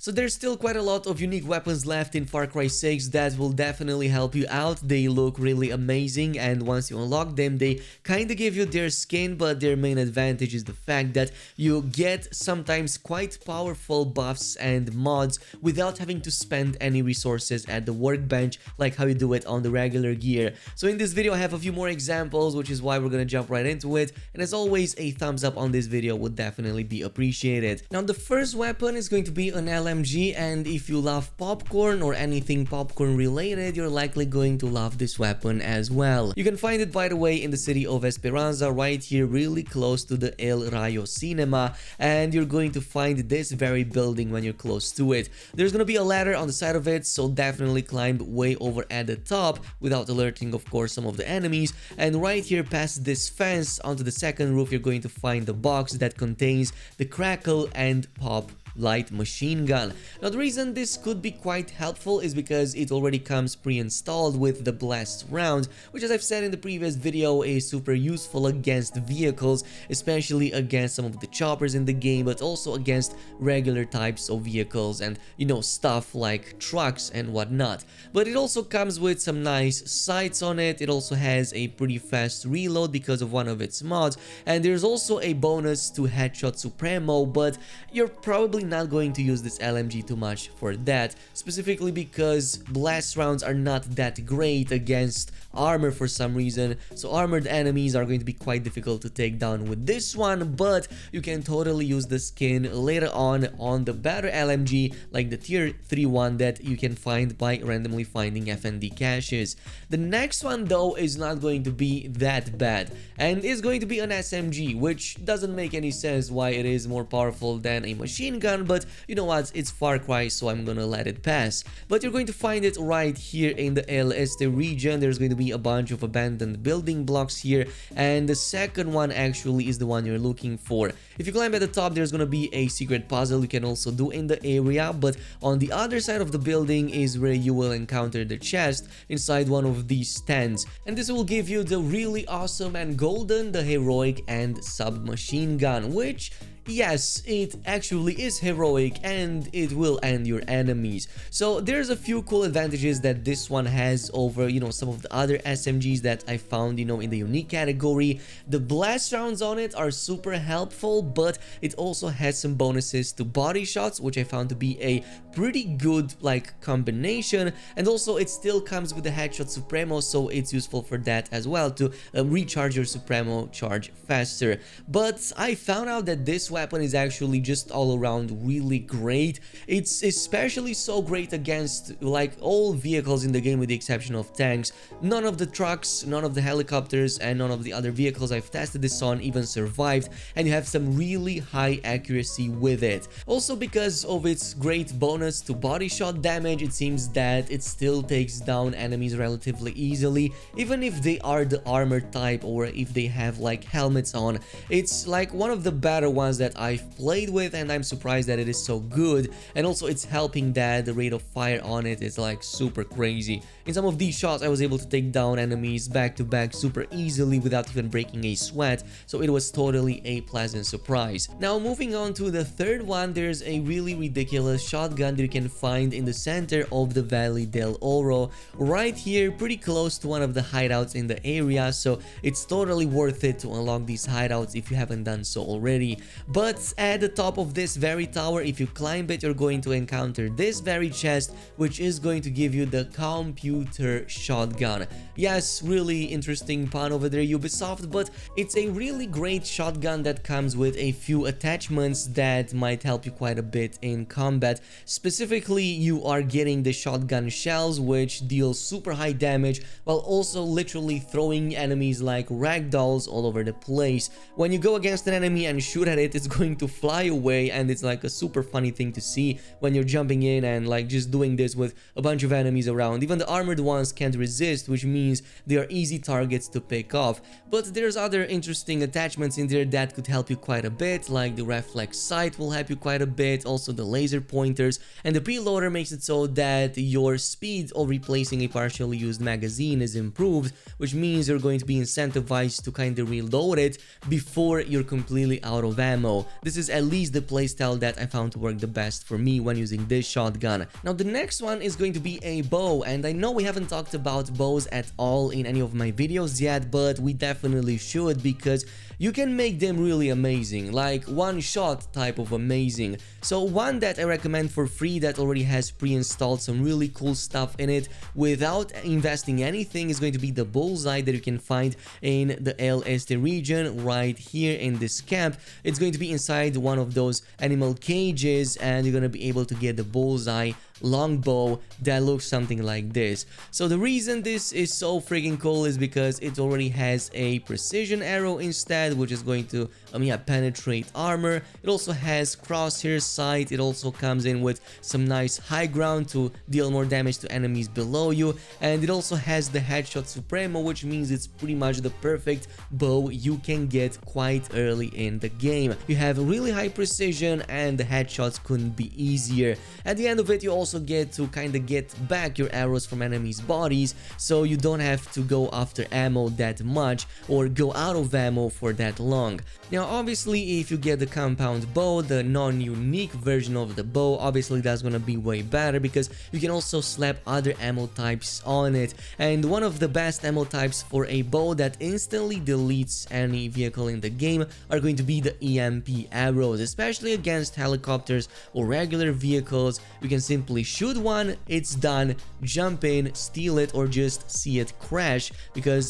So there's still quite a lot of unique weapons left in Far Cry 6 that will definitely help you out. They look really amazing, and once you unlock them, they kinda give you their skin, but their main advantage is the fact that you get sometimes quite powerful buffs and mods without having to spend any resources at the workbench like how you do it on the regular gear. So in this video I have a few more examples, which is why we're gonna jump right into it, and as always a thumbs up on this video would definitely be appreciated. Now the first weapon is going to be an LMG, and if you love popcorn or anything popcorn related, you're likely going to love this weapon as well. You can find it, by the way, in the city of Esperanza, right here really close to the El Rayo cinema, and you're going to find this very building when you're close to it. There's gonna be a ladder on the side of it, so definitely climb way over at the top without alerting, of course, some of the enemies. And right here past this fence onto the second roof, you're going to find the box that contains the crackle and pop light machine gun. Now the reason this could be quite helpful is because it already comes pre-installed with the blast round, which, as I've said in the previous video, is super useful against vehicles, especially against some of the choppers in the game, but also against regular types of vehicles and, you know, stuff like trucks and whatnot. But it also comes with some nice sights on it. It also has a pretty fast reload because of one of its mods, and there's also a bonus to Headshot Supremo, but you're probably not going to use this LMG too much for that, specifically because blast rounds are not that great against armor for some reason. So armored enemies are going to be quite difficult to take down with this one, but you can totally use the skin later on the better LMG, like the tier 3 one that you can find by randomly finding FND caches. The next one though is not going to be that bad, and is going to be an SMG, which doesn't make any sense why it is more powerful than a machine gun, but you know what, it's Far Cry, so I'm gonna let it pass. But you're going to find it right here in the El Este region. There's going to be a bunch of abandoned building blocks here, and the second one actually is the one you're looking for. If you climb at the top, there's gonna be a secret puzzle you can also do in the area, but on the other side of the building is where you will encounter the chest inside one of these tents, and this will give you the really awesome and golden, the heroic and submachine gun, which, yes, it actually is heroic and it will end your enemies. So there's a few cool advantages that this one has over, you know, some of the other SMGs that I found, you know, in the unique category. The blast rounds on it are super helpful, but it also has some bonuses to body shots, which I found to be a pretty good like combination, and also it still comes with the Headshot Supremo, so it's useful for that as well, to recharge your Supremo charge faster. But I found out that this weapon is actually just all around really great. It's especially so great against like all vehicles in the game with the exception of tanks. None of the trucks, none of the helicopters, and none of the other vehicles I've tested this on even survived, and you have some really high accuracy with it. Also, because of its great bonus to body shot damage, it seems that it still takes down enemies relatively easily, even if they are the armored type or if they have like helmets on. It's like one of the better ones that I've played with, and I'm surprised that it is so good. And also it's helping that the rate of fire on it is like super crazy. In some of these shots I was able to take down enemies back to back super easily without even breaking a sweat, so it was totally a pleasant surprise. Now moving on to the third one, there's a really ridiculous shotgun that you can find in the center of the Valle del Oro, right here pretty close to one of the hideouts in the area, so it's totally worth it to unlock these hideouts if you haven't done so already. But at the top of this very tower, if you climb it, you're going to encounter this very chest, which is going to give you the computer shotgun. Yes, really interesting pun over there, Ubisoft, but it's a really great shotgun that comes with a few attachments that might help you quite a bit in combat. Specifically, you are getting the shotgun shells, which deal super high damage while also literally throwing enemies like ragdolls all over the place. When you go against an enemy and shoot at it, it's going to fly away, and it's like a super funny thing to see when you're jumping in and like just doing this with a bunch of enemies around. Even the armored ones can't resist, which means they are easy targets to pick off. But there's other interesting attachments in there that could help you quite a bit, like the reflex sight will help you quite a bit, also the laser pointers, and the preloader makes it so that your speed of replacing a partially used magazine is improved, which means you're going to be incentivized to kind of reload it before you're completely out of ammo. ammo. This is at least the playstyle that I found to work the best for me when using this shotgun. Now the next one is going to be a bow, and I know we haven't talked about bows at all in any of my videos yet, but we definitely should, because you can make them really amazing, like one shot type of amazing. So one that I recommend for free that already has pre-installed some really cool stuff in it without investing anything is going to be the bullseye that you can find in the El Este region right here in this camp. It's going to be inside one of those animal cages, and you're going to be able to get the bullseye longbow that looks something like this. So the reason this is so freaking cool is because it already has a precision arrow instead, which is going to penetrate armor. It also has crosshair sight. It also comes in with some nice high ground to deal more damage to enemies below you, and it also has the headshot supremo, which means it's pretty much the perfect bow you can get quite early in the game. You have really high precision and the headshots couldn't be easier. At the end of it, you also get to kind of get back your arrows from enemies' bodies, so you don't have to go after ammo that much or go out of ammo for that long. Now obviously, if you get the compound bow, the non-unique version of the bow, obviously that's gonna be way better because you can also slap other ammo types on it. And one of the best ammo types for a bow that instantly deletes any vehicle in the game are going to be the EMP arrows, especially against helicopters or regular vehicles. You can simply shoot one, it's done, jump in, steal it, or just see it crash, because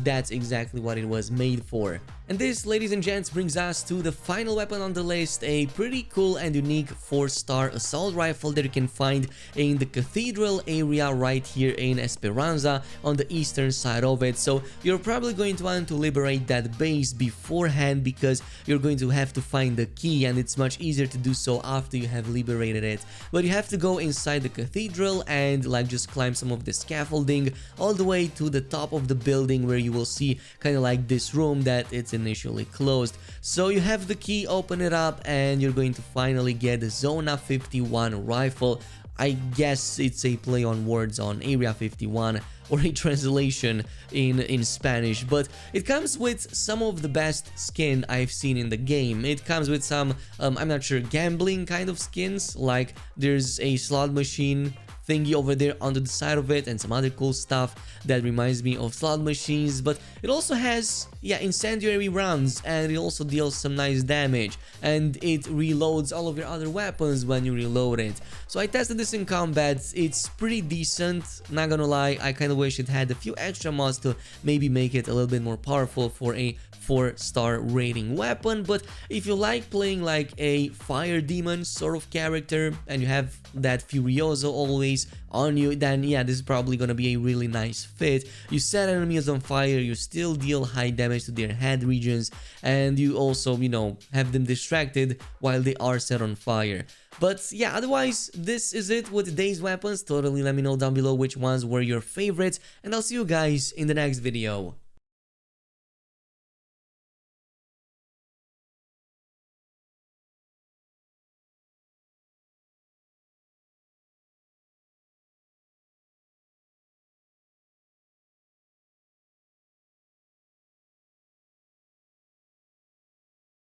that's exactly what it was made for. And this, ladies and gents, brings us to the final weapon on the list, a pretty cool and unique 4-star assault rifle that you can find in the cathedral area right here in Esperanza on the eastern side of it. So you're probably going to want to liberate that base beforehand, because you're going to have to find the key, and it's much easier to do so after you have liberated it. But you have to go inside the cathedral and just climb some of the scaffolding all the way to the top of the building, where you will see kind of like this room that it's initially closed. So you have the key, open it up, and you're going to finally get the Zona 51 rifle. I guess it's a play on words on Area 51, or a translation in Spanish, but it comes with some of the best skin I've seen in the game. It comes with some, I'm not sure, gambling kind of skins, like there's a slot machine thingy over there under the side of it and some other cool stuff that reminds me of slot machines. But it also has incendiary rounds, and it also deals some nice damage, and it reloads all of your other weapons when you reload it. So I tested this in combat. It's pretty decent, not gonna lie. I kind of wish it had a few extra mods to maybe make it a little bit more powerful for a 4-star rating weapon. But if you like playing like a fire demon sort of character and you have that Furioso always on you, then this is probably gonna be a really nice fit. You set enemies on fire, you still deal high damage to their head regions, and you also, have them distracted while they are set on fire. But otherwise, this is it with today's weapons. Totally let me know down below which ones were your favorites, and I'll see you guys in the next video.